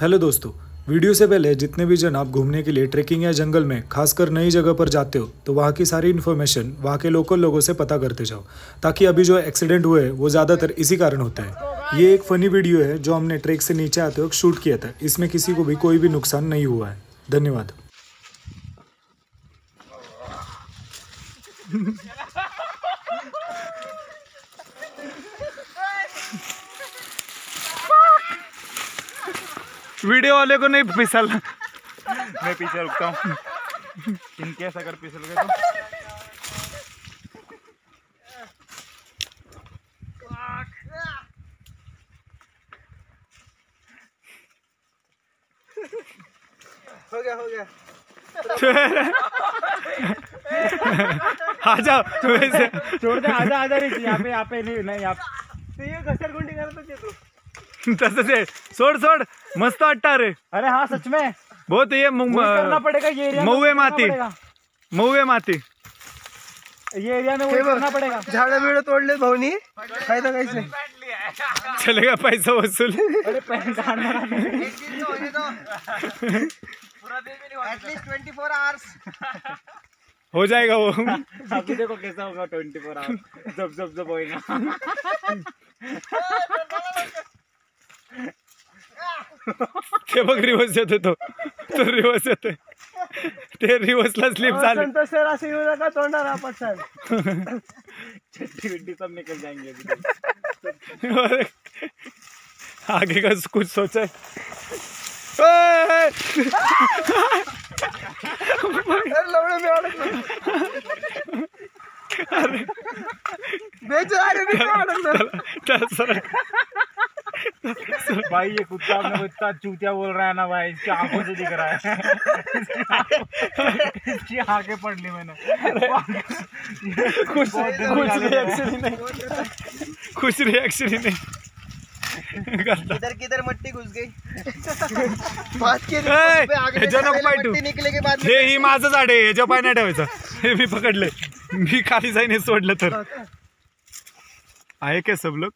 Hello दोस्तों, video से पहले जितने भी जन आप घूमने के लिए ट्रेकिंग या जंगल में खासकर नई जगह पर जाते हो तो वहाँ की सारी इन्फॉर्मेशन वहाँ के लोकल लोगों से पता करते जाओ, ताकि अभी जो एक्सीडेंट हुए हैं वो ज़्यादातर इसी कारण होते हैं। ये एक फ़नी वीडियो है जो हमने ट्रेक से नीचे आते वक्त शूट किया था। इसमें किसी को भी कोई भी नुकसान नहीं हुआ है। धन्यवाद। वीडियो वाले को नहीं फिसलना। मैं पीछे रुकता हूँ इन केस अगर फिसल गए तो। हो गया आ जाओ वैसे छोड़ दे। आजा रे यहाँ पे नहीं आप तो ये घसरगुंडी करत होते तू। तसंच आहे। सोड मस्त वाटतं रे। अरे हाँ सच में बहुत ये करना पड़ेगा ये एरिया मऊवे माती ये एरिया में वो करना पड़ेगा। झाड़ बीड़ तोड़ले भाऊनी फायदा काहीच नाही। चलेगा पैसा वसूल। अरे पैसा एटलीस्ट 24 आवर्स हो जाएगा वो। अभी देखो कैसा होगा 24 आवर्स जब होएगा। ते बघ रिवर्स येते तो रिवर्स येते ते रिवर्सला स्लिप झाले। संतोष सर असे येऊ नका तोंडाला पटकन चट्टी सब निकल जाएंगे अभी। आगे का कुछ सोचा है। लवड़े में अडकलो। बेचारे भी अडकलो। भाई ये कुत्ता अपने को इतना चूतिया बोल रहा है ना भाई, इसकी आंखों से दिख रहा है। इसकी आंखें पढ़ ली मैंने। कुछ रिएक्शन ही नहीं। किधर मट्टी घुस गई। बात के मट्टी निकले के बाद हे ही माझं झाड आहे, ह्याच्या पाय नाही ठेवायचा। हे मी पकडले, मी खाली जाईन हे सोडलं तर। आहे काय सब लोग?